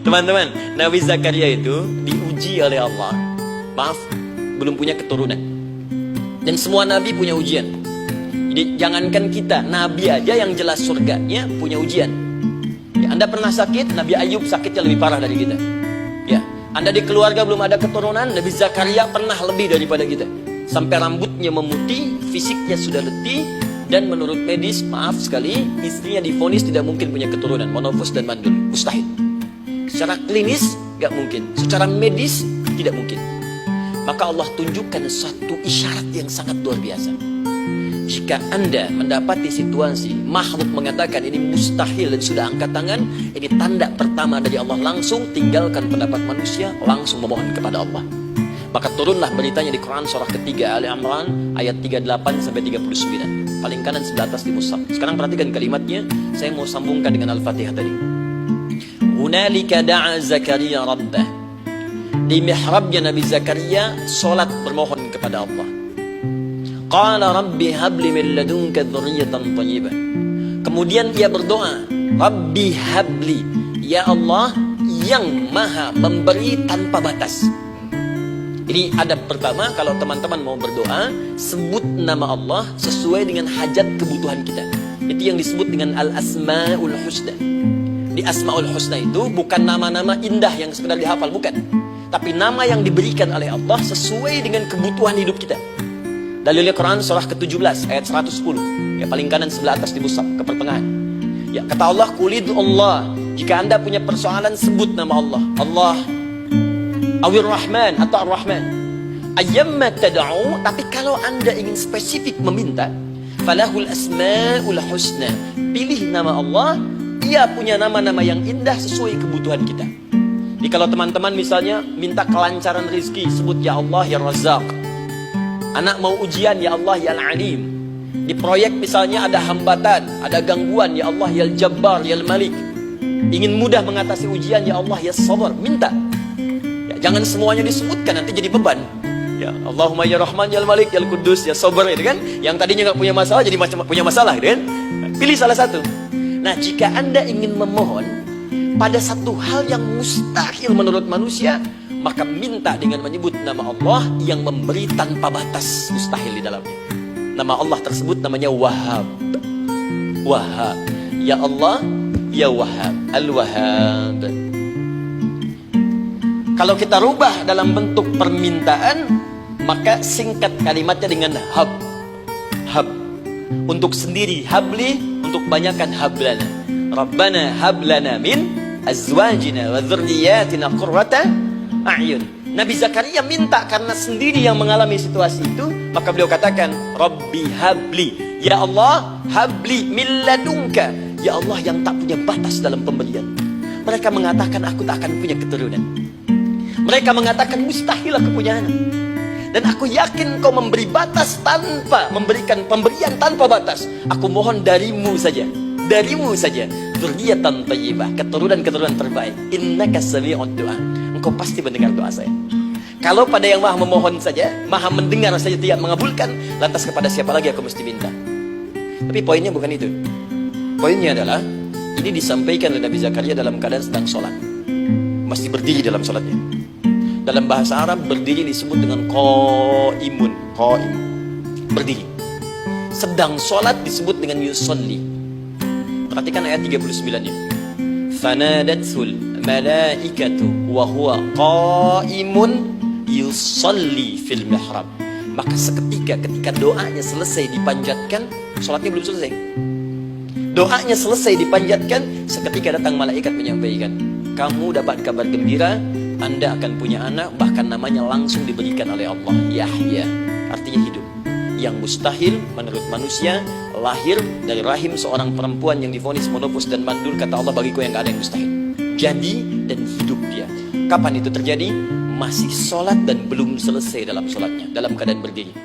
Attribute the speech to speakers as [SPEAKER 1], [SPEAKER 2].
[SPEAKER 1] Teman-teman, Nabi Zakaria itu diuji oleh Allah. Maaf, belum punya keturunan. Dan semua nabi punya ujian. Jadi jangankan kita, nabi aja yang jelas surganya punya ujian. Ya, Anda pernah sakit, Nabi Ayub sakitnya lebih parah dari kita. Ya, Anda di keluarga belum ada keturunan, Nabi Zakaria pernah lebih daripada kita. Sampai rambutnya memutih, fisiknya sudah letih, dan menurut medis, maaf sekali, istrinya divonis tidak mungkin punya keturunan, monofos dan mandul, mustahil. Secara klinis, gak mungkin. Secara medis, tidak mungkin. Maka Allah tunjukkan satu isyarat yang sangat luar biasa. Jika Anda mendapati situasi makhluk mengatakan ini mustahil dan sudah angkat tangan, ini tanda pertama dari Allah, langsung tinggalkan pendapat manusia, langsung memohon kepada Allah. Maka turunlah beritanya di Quran surah ketiga Ali Imran ayat 38-39. Paling kanan sebelah atas di mushaf. Sekarang perhatikan kalimatnya, saya mau sambungkan dengan Al-Fatihah tadi. Hunalika da'a Zakaria rabbah. Di mihrabnya Nabi Zakaria salat bermohon kepada Allah. Qala rabbi habli min ladunka dzurriyyatan thayyibah. Kemudian dia berdoa, Rabbi habli, ya Allah yang maha memberi tanpa batas. Ini adab pertama, kalau teman-teman mau berdoa, sebut nama Allah sesuai dengan hajat kebutuhan kita. Itu yang disebut dengan Al-Asma'ul Husna. Di Asma'ul Husna itu bukan nama-nama indah yang sekedar dihafal, bukan. Tapi nama yang diberikan oleh Allah sesuai dengan kebutuhan hidup kita. Dalilnya Quran surah ke-17 ayat 110. Ya, paling kanan sebelah atas di mushaf ke pertengahan. Ya, kata Allah, Qulid Allah. Jika Anda punya persoalan, sebut nama Allah. Allah Awir Rahman atau Ar-Rahman. Ayyamma tad'u, tapi kalau Anda ingin spesifik meminta, falahul asmaul husna. Pilih nama Allah, dia punya nama-nama yang indah sesuai kebutuhan kita. Jadi kalau teman-teman misalnya minta kelancaran rezeki, sebut ya Allah ya Razzaq. Anak mau ujian, ya Allah ya Al-Alim. Di proyek misalnya ada hambatan, ada gangguan, ya Allah ya Al-Jabbar ya Al-Malik. Ingin mudah mengatasi ujian, ya Allah ya Sabar. Minta. Jangan semuanya disebutkan, nanti jadi beban. Ya, Allahumma ya Rahman ya Al-Malik ya Al-Quddus ya Sabar, gitu kan? Yang tadinya nggak punya masalah jadi macam punya masalah, gitu kan? Pilih salah satu. Nah, jika Anda ingin memohon pada satu hal yang mustahil menurut manusia, maka minta dengan menyebut nama Allah yang memberi tanpa batas, mustahil di dalamnya. Nama Allah tersebut namanya Wahhab. Wahhab. Ya Allah ya Wahhab, Al-Wahhab. Kalau kita rubah dalam bentuk permintaan, maka singkat kalimatnya dengan hab. Hab. Untuk sendiri habli, untuk banyakkan hablana. Rabbana hablana min azwajina wa dzurriyyatina qurrata a'yun. Nabi Zakaria minta karena sendiri yang mengalami situasi itu, maka beliau katakan, Rabbi habli, ya Allah habli min ladunka, ya Allah yang tak punya batas dalam pemberian. Mereka mengatakan aku tak akan punya keturunan. Mereka mengatakan mustahil aku punya anak. Dan aku yakin kau memberi batas tanpa memberikan pemberian tanpa batas. Aku mohon darimu saja. Darimu saja. Dzurriyyatan thayyibah, keturunan-keturunan terbaik. Innaka sami'ud du'a. Engkau pasti mendengar doa saya. Kalau pada yang maha memohon saja, maha mendengar saja tidak mengabulkan, lantas kepada siapa lagi aku mesti minta? Tapi poinnya bukan itu. Poinnya adalah ini disampaikan oleh Nabi Zakaria dalam keadaan sedang sholat. Masih berdiri dalam sholatnya. Dalam bahasa Arab berdiri disebut dengan qaimun, qaim, berdiri. Sedang sholat disebut dengan yusolli. Perhatikan ayat 39-nya. Fanadatul malaikatu wa huwa qaimun yusolli fil mihrab. Maka seketika ketika doanya selesai dipanjatkan, sholatnya belum selesai. Doanya selesai dipanjatkan, seketika datang malaikat menyampaikan, kamu dapat kabar gembira, Anda akan punya anak, bahkan namanya langsung diberikan oleh Allah, Yahya, artinya hidup. Yang mustahil menurut manusia, lahir dari rahim seorang perempuan yang divonis monopos dan mandul, kata Allah, bagiku yang gak ada yang mustahil. Jadi dan hidup dia. Kapan itu terjadi? Masih sholat dan belum selesai dalam sholatnya, dalam keadaan berdiri.